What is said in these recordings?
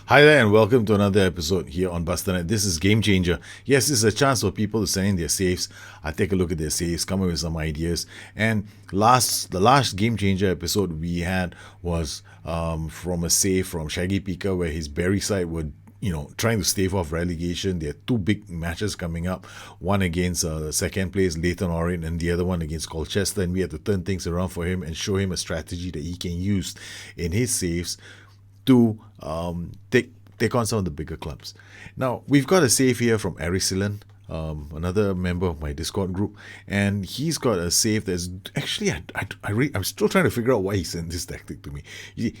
Hi there and welcome to another episode here on Bustthenet. This is Gamechanger. Yes, this is a chance for people to send in their saves. I take a look at their saves, come up with some ideas. And the last Gamechanger episode we had was from a save from Shaggy Pika where his Berry side were trying to stave off relegation. There are two big matches coming up, one against second place Leighton Orient and the other one against Colchester, and we had to turn things around for him and show him a strategy that he can use in his saves to take on some of the bigger clubs. Now we've got a save here from Arisilan, another member of my Discord group, and he's got a save that's actually I'm still trying to figure out why he sent this tactic to me.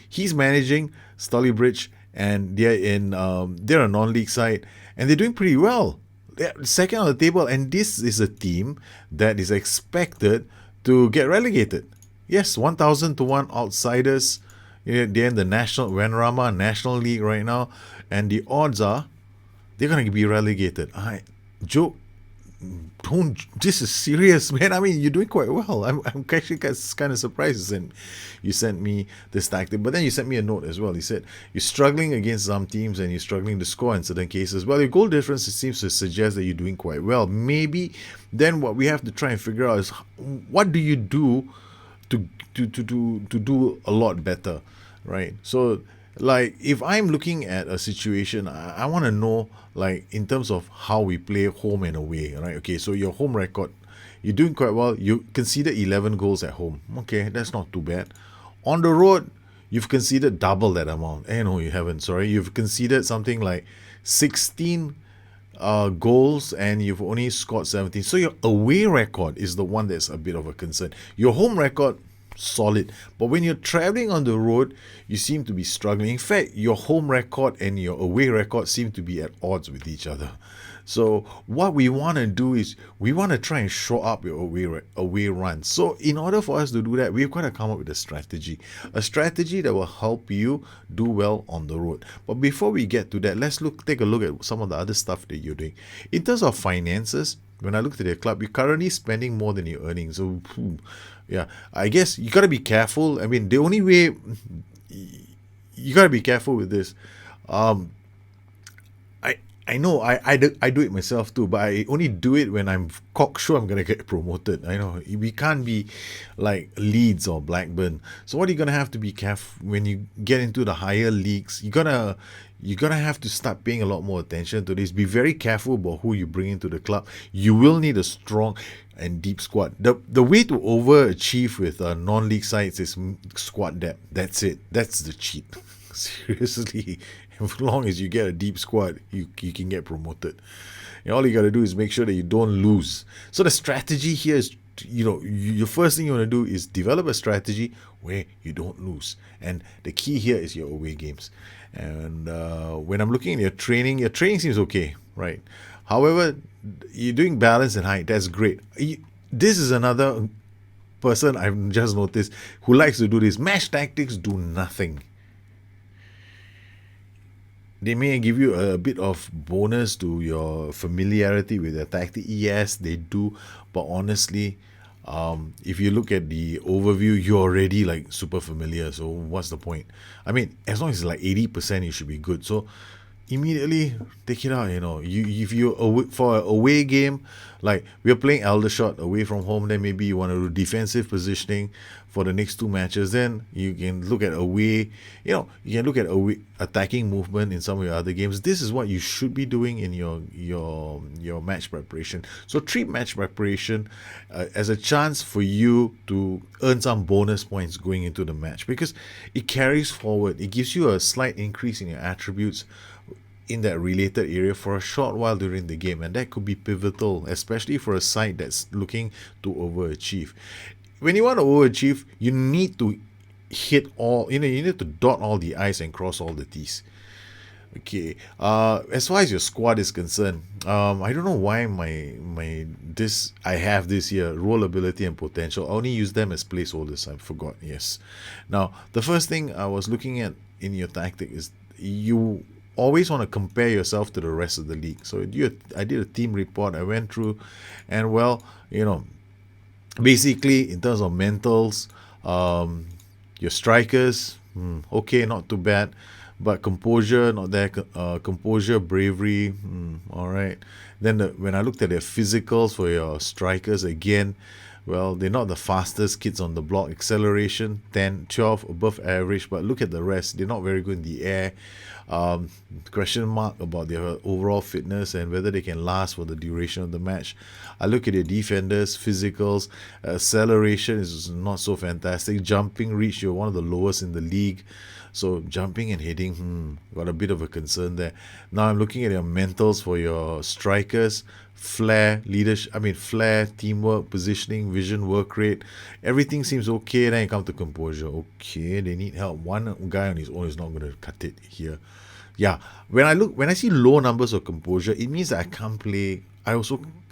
He's managing Stolybridge, and they're a non-league side, and they're doing pretty well. They're second on the table, and this is a team that is expected to get relegated. Yes, 1,000 to 1 outsiders. They're in the Vanarama National League right now, and the odds are they're going to be relegated. Joe, this is serious, man. I mean, you're doing quite well. I'm actually kind of surprised you sent me this tactic, but then you sent me a note as well. You said you're struggling against some teams and you're struggling to score in certain cases. Well, your goal difference seems to suggest that you're doing quite well. Maybe then what we have to try and figure out is what do you do to do a lot better, right? So like if I'm looking at a situation, I want to know, like, in terms of how we play home and away, right? Okay, so your home record, you're doing quite well. You conceded 11 goals at home. Okay, that's not too bad. On the road, you've conceded double that amount. No, you haven't. Sorry, you've conceded something like 16 goals and you've only scored 17. So your away record is the one that's a bit of a concern. Your home record, solid, but when you're traveling on the road, you seem to be struggling. In fact, your home record and your away record seem to be at odds with each other. So what we want to do is we want to try and show up your away run. So in order for us to do that, we've got to come up with a strategy that will help you do well on the road. But before we get to that, let's take a look at some of the other stuff that you're doing. In terms of finances, when I looked at your club, you're currently spending more than you're earning. So yeah, I guess you got to be careful. I mean, the only way you got to be careful with this. I know I do it myself too, but I only do it when I'm cocksure I'm gonna get promoted. I know we can't be like Leeds or Blackburn. So what are you gonna have to be careful when you get into the higher leagues? You're gonna have to start paying a lot more attention to this. Be very careful about who you bring into the club. You will need a strong and deep squad. The way to overachieve with non-league sides is squad depth. That's it. That's the cheat. Seriously, as long as you get a deep squad, you can get promoted. And all you got to do is make sure that you don't lose. So the strategy here is, your first thing you want to do is develop a strategy where you don't lose. And the key here is your away games. And when I'm looking at your training seems okay, right? However, you're doing balance and height. That's great. This is another person I've just noticed who likes to do this. Match tactics do nothing. They may give you a bit of bonus to your familiarity with the tactic. Yes, they do. But honestly, if you look at the overview, you're already like super familiar. So what's the point? I mean, as long as it's like 80%, you should be good. So immediately take it out. If you for an away game, like we're playing Aldershot away from home, then maybe you want to do defensive positioning for the next two matches. Then you can look at away. You can look at away attacking movement in some of your other games. This is what you should be doing in your match preparation. So treat match preparation as a chance for you to earn some bonus points going into the match, because it carries forward. It gives you a slight increase in your attributes in that related area for a short while during the game, and that could be pivotal, especially for a side that's looking to overachieve. When you want to overachieve, you need to hit all, you need to dot all the I's and cross all the T's. Okay, as far as your squad is concerned, I don't know why I have this here, role ability and potential. I only use them as placeholders. I forgot. Yes. Now, the first thing I was looking at in your tactic is you always want to compare yourself to the rest of the league. So I did a team report. I went through, and basically in terms of mentals, your strikers, okay, not too bad. but composure not there. Composure, bravery, all right. Then when I looked at their physicals for your strikers again, well, they're not the fastest kids on the block. Acceleration 10, 12, above average, but look at the rest. They're not very good in the air. Question mark about their overall fitness and whether they can last for the duration of the match. I look at their defenders, physicals, acceleration is not so fantastic. Jumping reach, you're one of the lowest in the league. So jumping and hitting, got a bit of a concern there. Now I'm looking at your mentals for your strikers, flair, flair, teamwork, positioning, vision, work rate. Everything seems okay. Then you come to composure. Okay, they need help. One guy on his own is not going to cut it here. Yeah, when I see low numbers of composure, it means that I can't play. I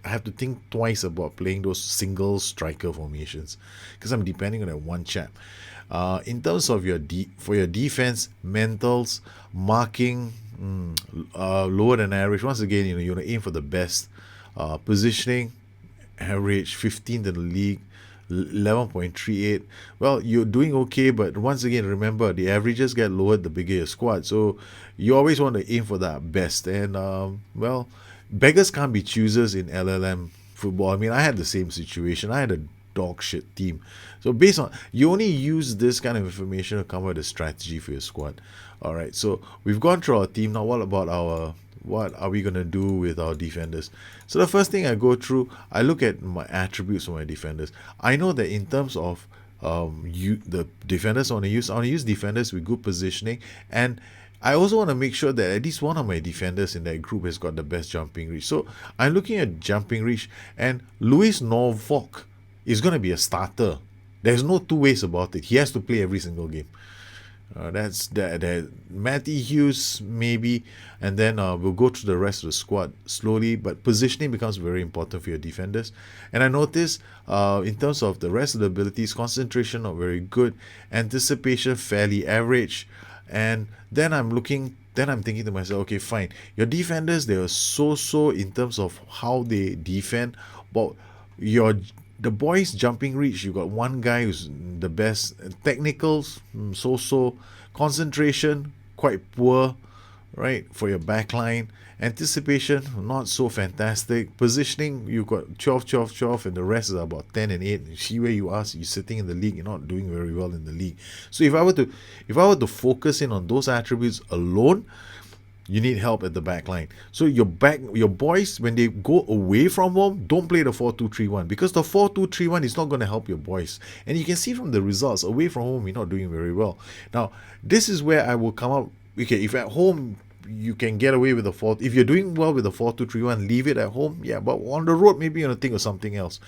have to think twice about playing those single striker formations because I'm depending on that one chap. In terms of for your defense, mentals, marking, lower than average. Once again, you want to aim for the best. Positioning, average 15th in the league, 11.38. Well, you're doing okay, but once again, remember the averages get lowered the bigger your squad. So you always want to aim for that best. And well, beggars can't be choosers in LLM football. I mean, I had the same situation. I had a dog shit team. So based on, you only use this kind of information to come up with a strategy for your squad. All right. So we've gone through our team. Now, what are we going to do with our defenders? So the first thing I go through, I look at my attributes for my defenders. I know that in terms of the defenders I want to use defenders with good positioning, and I also want to make sure that at least one of my defenders in that group has got the best jumping reach. So I'm looking at jumping reach, and Luis Novok is going to be a starter. There's no two ways about it. He has to play every single game. That's that. Matty Hughes maybe, and then we'll go through the rest of the squad slowly. But positioning becomes very important for your defenders. And I notice in terms of the rest of the abilities, concentration not very good, anticipation fairly average, and then I'm thinking to myself, okay, fine. Your defenders, they are so in terms of how they defend, but the boys jumping reach, you got one guy who's the best. Technicals, so. Concentration, quite poor, right, for your backline. Anticipation, not so fantastic. Positioning, you got 12, and the rest is about 10 and 8. You see where you are, you're sitting in the league, you're not doing very well in the league. So if I were to focus in on those attributes alone, you need help at the back line. So your boys, when they go away from home, don't play the 4-2-3-1, because the 4-2-3-1 is not going to help your boys. And you can see from the results, away from home, you're not doing very well. Now, this is where I will come up. Okay, if at home you can get away with the 4, if you're doing well with the 4-2-3-1, leave it at home. Yeah, but on the road, maybe you're going to think of something else.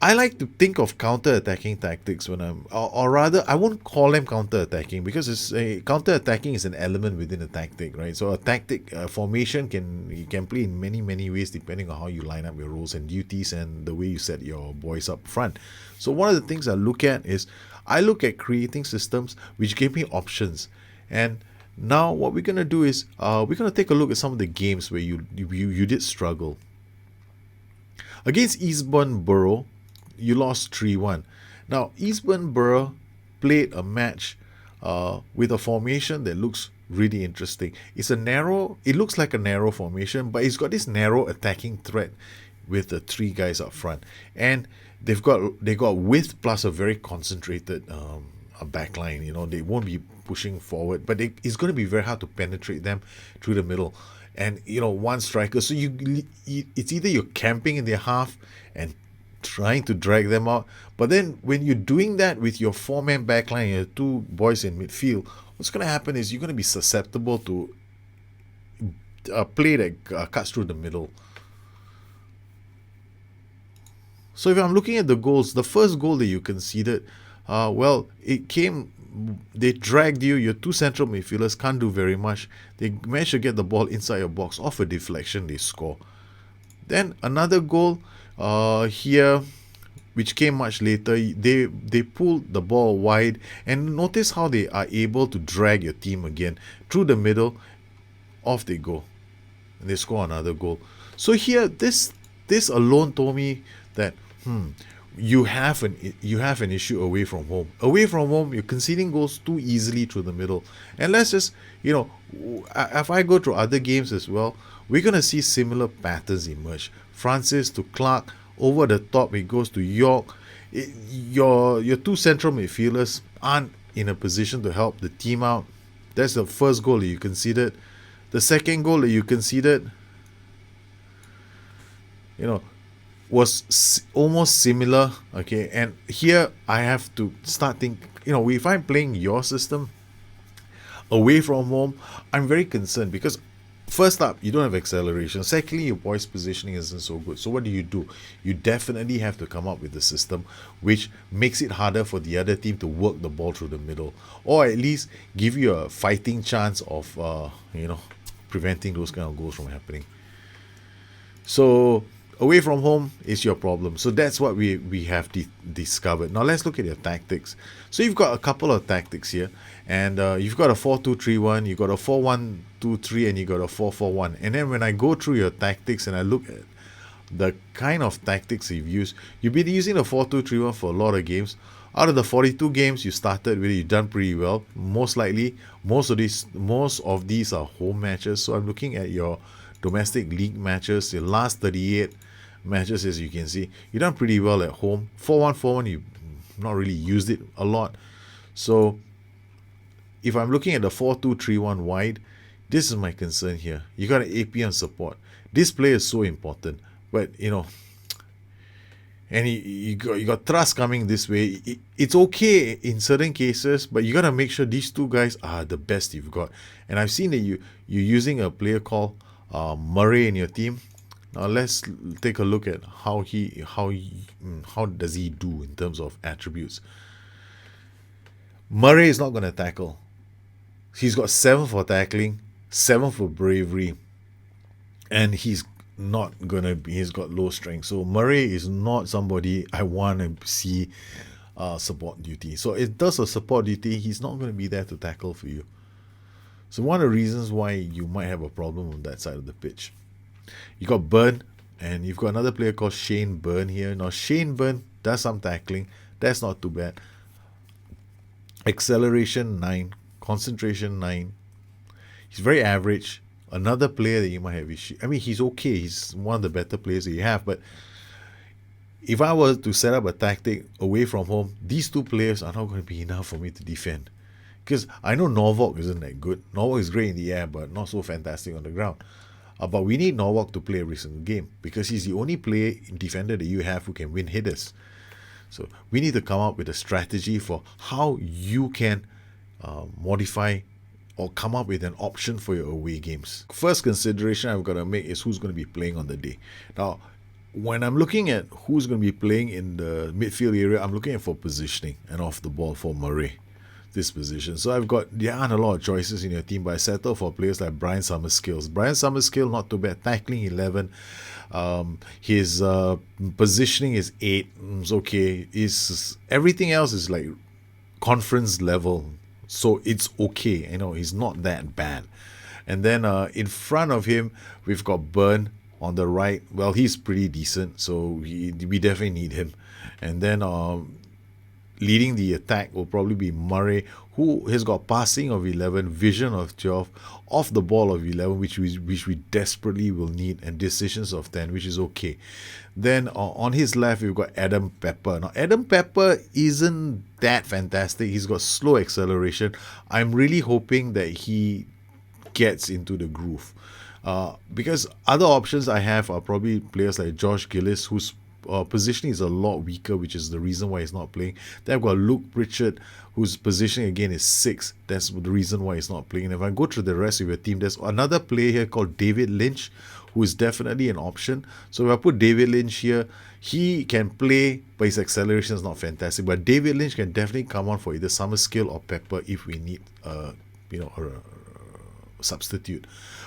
I like to think of counter-attacking tactics when or rather, I won't call them counter-attacking, because counter-attacking is an element within a tactic, right? So a tactic formation you can play in many ways depending on how you line up your roles and duties and the way you set your boys up front. So one of the things I look at creating systems which give me options. And now what we're gonna do is we're gonna take a look at some of the games where you did struggle. Against Eastbourne Borough, you lost 3-1. Now, Eastbourne Borough played a match with a formation that looks really interesting. It looks like a narrow formation, but it's got this narrow attacking threat with the 3 guys up front. And they got width plus a very concentrated a backline. They won't be pushing forward, but it's going to be very hard to penetrate them through the middle. And one striker, so it's either you're camping in their half and trying to drag them out, but then when you're doing that with your 4-man backline, your 2 boys in midfield, what's going to happen is you're going to be susceptible to a play that cuts through the middle. So if I'm looking at the goals, the first goal that you conceded, they dragged you. Your 2 central midfielders can't do very much. They managed to get the ball inside your box. Off a deflection, they score. Then another goal here, which came much later. They pulled the ball wide, and notice how they are able to drag your team again through the middle. Off they go, and they score another goal. So here, this alone told me that you have an issue away from home. Away from home, you're conceding goals too easily through the middle. And let's just, if I go through other games as well, we're gonna see similar patterns emerge. Francis to Clark, over the top it goes to York. Your two central midfielders aren't in a position to help the team out. That's the first goal that you conceded. The second goal that you conceded, you know, was almost similar. Okay, and here I have to start thinking. If I'm playing your system away from home, I'm very concerned because first up, you don't have acceleration. Secondly, your boys' positioning isn't so good. So what do? You definitely have to come up with a system which makes it harder for the other team to work the ball through the middle, or at least give you a fighting chance of preventing those kind of goals from happening. So away from home is your problem. So that's what we have discovered. Now let's look at your tactics. So you've got a couple of tactics here, and you've got a 4-2-3-1, you've got a 4-1-2-3, and you got a 4-4-1. And then when I go through your tactics and I look at the kind of tactics you've used, you've been using a 4-2-3-1 for a lot of games. Out of the 42 games you started with, you've done pretty well. Most likely, most of these are home matches. So I'm looking at your domestic league matches, your last 38 matches. As you can see, you've done pretty well at home. 4-1-4-1, you've not really used it a lot. So if I'm looking at the 4-2-3-1 wide, this is my concern here. You got an AP on support. This player is so important, but and you got thrust coming this way. It's okay in certain cases, but you got to make sure these two guys are the best you've got. And I've seen that you're using a player called Murray in your team. Now let's take a look at how does he do in terms of attributes. Murray is not going to tackle. He's got 7 for tackling, 7 for bravery, and he's got low strength. So Murray is not somebody I want to see support duty. So it does a support duty, he's not going to be there to tackle for you. So one of the reasons why you might have a problem on that side of the pitch. You got Byrne, and you've got another player called Shane Byrne here. Now Shane Byrne does some tackling. That's not too bad. Acceleration 9, concentration 9. He's very average. Another player that you might have issue. I mean, he's okay. He's one of the better players that you have. But if I were to set up a tactic away from home, these two players are not going to be enough for me to defend. Because I know Norwalk isn't that good. Norwalk is great in the air, but not so fantastic on the ground. But we need Norwalk to play every single game because he's the only defender that you have who can win headers. So we need to come up with a strategy for how you can modify or come up with an option for your away games. First consideration I've got to make is who's going to be playing on the day. Now, when I'm looking at who's going to be playing in the midfield area, I'm looking at for positioning and off the ball for Murray, this position. So there aren't a lot of choices in your team, but I settle for players like Brian Summerskill. Brian Summerskill, not too bad. Tackling 11. His positioning is 8. It's okay. Everything else is like conference level. So it's okay. He's not that bad. And then in front of him, we've got Byrne on the right. Well, he's pretty decent. So we definitely need him. And then leading the attack will probably be Murray, who has got passing of 11, vision of 12, off the ball of 11, which we desperately will need, and decisions of 10, which is okay. Then on his left, we've got Adam Pepper. Now, Adam Pepper isn't that fantastic. He's got slow acceleration. I'm really hoping that he gets into the groove. Because other options I have are probably players like Josh Gillis, whose positioning is a lot weaker, which is the reason why he's not playing. Then I've got Luke Pritchard, whose positioning again is 6. That's the reason why he's not playing. And if I go through the rest of your team, there's another player here called David Lynch, who is definitely an option. So if I put David Lynch here, he can play, but his acceleration is not fantastic. But David Lynch can definitely come on for either Summerskill or Pepper if we need a substitute.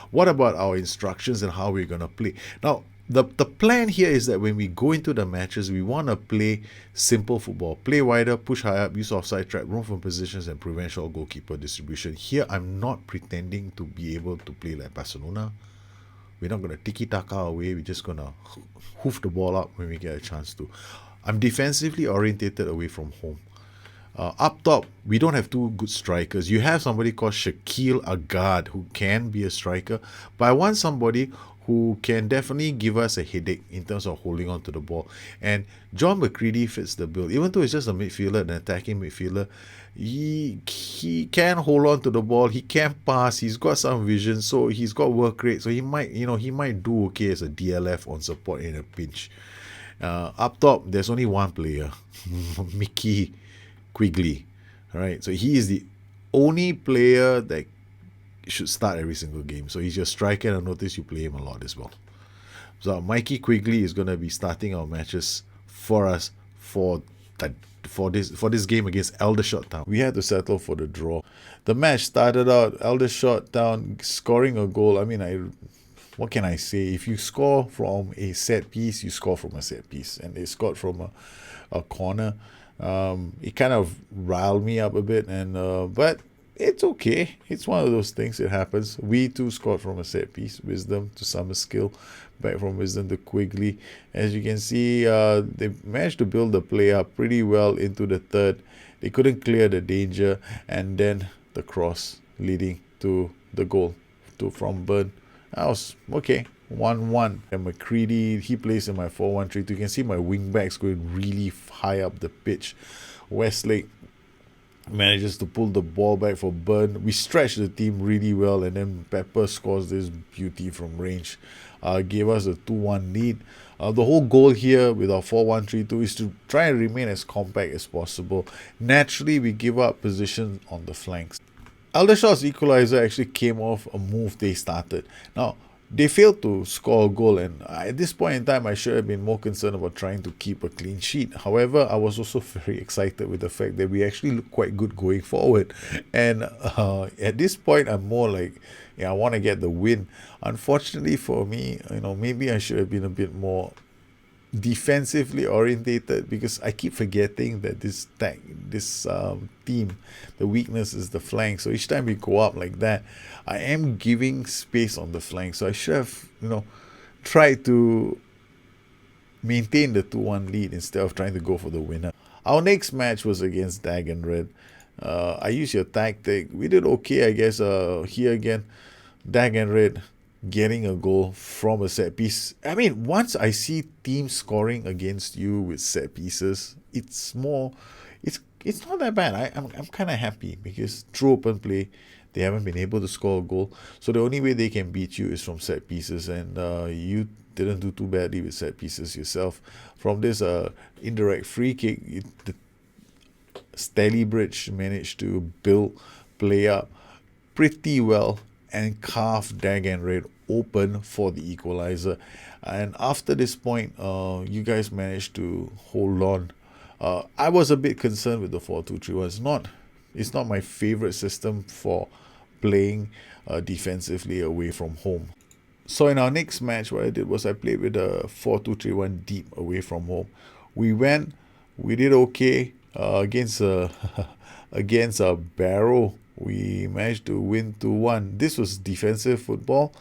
What about our instructions and how we're going to play? Now, the plan here is that when we go into the matches, we want to play simple football. Play wider, push high up, use offside trap, roam from positions, and prevent short goalkeeper distribution. Here, I'm not pretending to be able to play like Barcelona. We're not going to tiki-taka away. We're just going to hoof the ball up when we get a chance to. I'm defensively orientated away from home. Up top, we don't have two good strikers. You have somebody called Shaquille Agard who can be a striker, but I want somebody who can definitely give us a headache in terms of holding on to the ball. And John McCready fits the bill. Even though he's just a midfielder, an attacking midfielder, he can hold on to the ball. He can pass. He's got some vision, so he's got work rate. So he might do okay as a DLF on support in a pinch. Up top, there's only one player, Mickey Quigley. All right, so he is the only player that should start every single game. So he's your striker, and I notice you play him a lot as well. So Mikey Quigley is going to be starting our matches for us for this game against Aldershot Town. We had to settle for the draw. The match started out Aldershot Town scoring a goal. I mean, what can I say? If you score from a set piece, you score from a set piece, and they scored from a corner. It kind of riled me up a bit, but it's okay. It's one of those things. It happens. We too scored from a set piece. Wisdom to Summerskill, back from Wisdom to Quigley. As you can see, they managed to build the play up pretty well into the third. They couldn't clear the danger, and then the cross leading to the goal from Burn. That was okay. 1-1. And McCready, he plays in my 4-1-3-2. You can see my wing backs going really high up the pitch. Westlake manages to pull the ball back for Burn. We stretch the team really well, and then Pepper scores this beauty from range. Gave us a 2-1 lead. The whole goal here with our 4-1-3-2 is to try and remain as compact as possible. Naturally, we give up position on the flanks. Aldershot's equalizer actually came off a move they started. Now, they failed to score a goal, and at this point in time, I should have been more concerned about trying to keep a clean sheet. However, I was also very excited with the fact that we actually look quite good going forward. And at this point, I'm more like, I want to get the win. Unfortunately for me, maybe I should have been a bit more defensively orientated, because I keep forgetting that this team, the weakness is the flank. So each time we go up like that, I am giving space on the flank. So I should have tried to maintain the 2-1 lead instead of trying to go for the winner. Our next match was against Dagenred. I used your tactic. We did okay, I guess. Here again, Dagenred getting a goal from a set piece. I mean, once I see teams scoring against you with set pieces, it's not that bad. I'm kind of happy, because through open play, they haven't been able to score a goal. So the only way they can beat you is from set pieces, and you didn't do too badly with set pieces yourself. From this indirect free kick, the Stalybridge managed to build play up pretty well and carve Dagenred open for the equalizer. And after this point, you guys managed to hold on. I was a bit concerned with the 4-2-3-1. It's not my favorite system for playing defensively away from home. So in our next match, what I did was I played with a 4-2-3-1 deep away from home. We did okay against a Barrow. We managed to win 2-1. This was defensive football,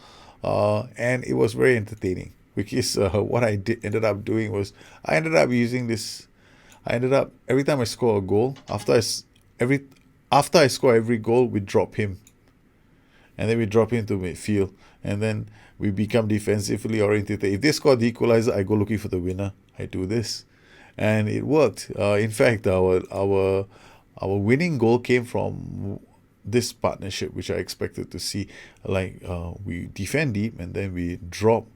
and it was very entertaining, because what I ended up doing was I ended up using this. Every time I score a goal, after I score every goal, we drop him, and then we drop him to midfield, and then we become defensively oriented. If they score the equalizer, I go looking for the winner. I do this, and it worked. In fact, our winning goal came from this partnership, which I expected to see. We defend deep, and then we drop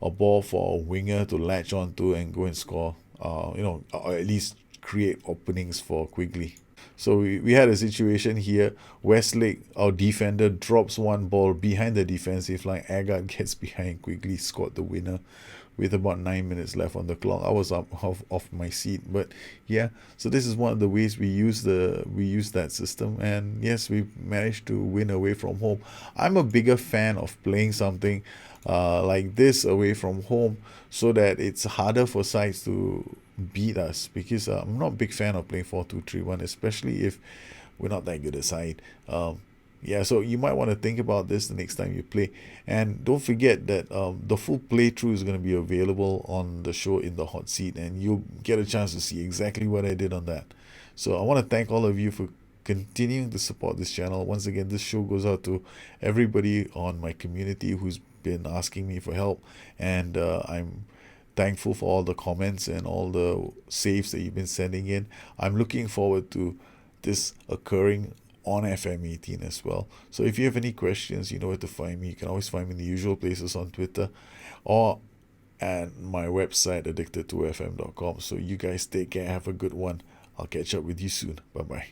a ball for a winger to latch onto and go and score, or at least create openings for Quigley. So we had a situation here. Westlake, our defender, drops one ball behind the defensive line. Agard gets behind, Quigley scored the winner with about 9 minutes left on the clock. I was up off my seat, but yeah. So this is one of the ways we use that system, and yes, we managed to win away from home. I'm a bigger fan of playing something like this away from home, so that it's harder for sides to beat us, because I'm not a big fan of playing 4-2-3-1, especially if we're not that good a side. Yeah, so you might want to think about this the next time you play. And don't forget that the full playthrough is going to be available on the show in the hot seat, and you'll get a chance to see exactly what I did on that. So I want to thank all of you for continuing to support this channel. Once again, this show goes out to everybody on my community who's been asking me for help, and I'm thankful for all the comments and all the saves that you've been sending in. I'm looking forward to this occurring on FM18 as well. So if you have any questions, you know where to find me. You can always find me in the usual places on Twitter or at my website, addicted2fm.com. So you guys take care. Have a good one. I'll catch up with you soon. Bye bye.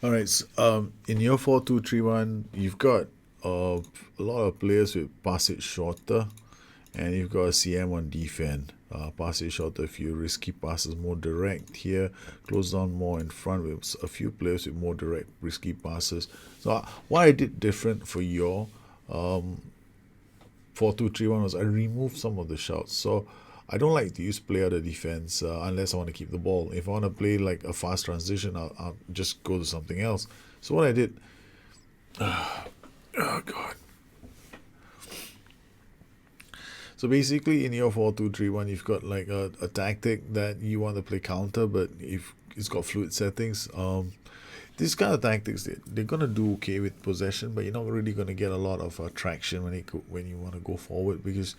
All right. In your 4-2-3-1, you've got a lot of players with pass it shorter, and you've got a CM on defend. Pass it shorter, a few risky passes, more direct here. Close down more in front with a few players with more direct, risky passes. So what I did different for your 4-2-3-1 was I removed some of the shouts. So I don't like to use play out of defense unless I want to keep the ball. If I want to play like a fast transition, I'll just go to something else. So what I did, oh God. So basically, in your 4-2-3-1, you've got like a tactic that you want to play counter, but if it's got fluid settings, these kind of tactics they're gonna do okay with possession, but you're not really gonna get a lot of traction when you want to go forward, because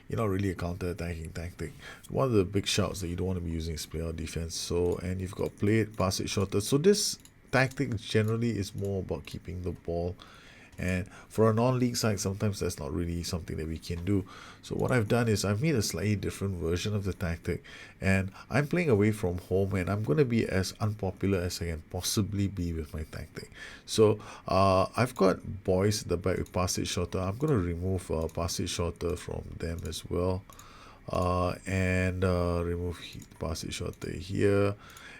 you're not really a counter-attacking tactic. One of the big shouts that you don't want to be using is play out defense. So, and you've got play it, pass it shorter. So this tactic generally is more about keeping the ball, and for a non-league side, sometimes that's not really something that we can do. So what I've done is I've made a slightly different version of the tactic, and I'm playing away from home, and I'm going to be as unpopular as I can possibly be with my tactic. So I've got boys at the back with pass it shorter. I'm going to remove pass it shorter from them as well, and remove pass it shorter here.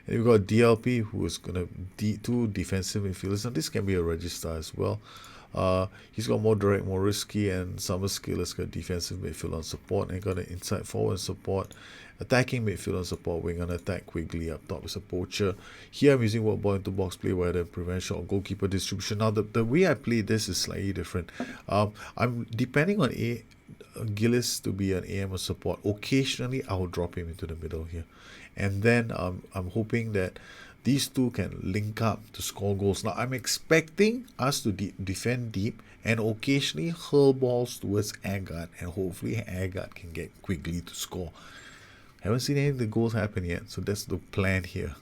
And we've got DLP, who is going to two defensive midfielders, and this can be a register as well. He's got more direct, more risky, and summer skill has got defensive midfield on support, and got an inside forward support, attacking midfield on support, wing on attack quickly up top is a poacher. Here I'm using work ball into box play where the prevention or goalkeeper distribution. Now the way I play this is slightly different. I'm depending on Gillis to be an AM or support. Occasionally I will drop him into the middle here, and then I'm hoping that these two can link up to score goals. Now I'm expecting us to defend deep and occasionally hurl balls towards Agard, and hopefully Agard can get quickly to score. Haven't seen any of the goals happen yet, so that's the plan here.